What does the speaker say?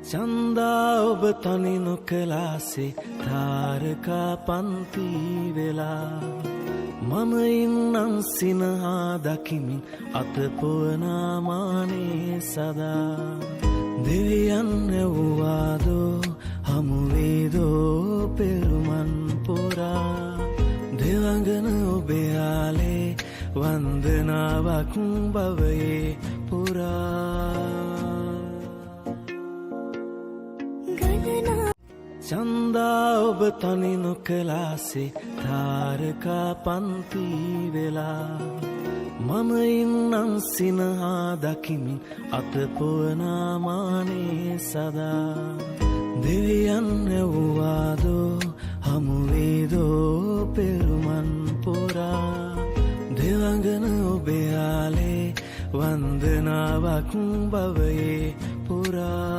චන්දා ඔබ තනි නොකලාසේ තාරකා පන්ති වෙලා මම ඉන්නම් සිනහා දකිමින් අතපොවනා මානේ සදා දෙවියන් ඇව්වාදෝ හමුවේදෝ පෙරුමන් පුරා දෙවඟන ඔබයාලේ වන්දනාවක් බවයේ පුරා චන්දා ඔබ තනි නොකලාසේ තාරකා පන්ති වෙලා මම ඉන්නම් සිනහා දකිමින් අතපොවනා මානේ සදා දෙවියන් ඇව්වාදෝ හමුවේදෝ පෙරුමන් පුරා දෙවඟන ඔබයාලේ වන්දනාවක් බවයේ පුරා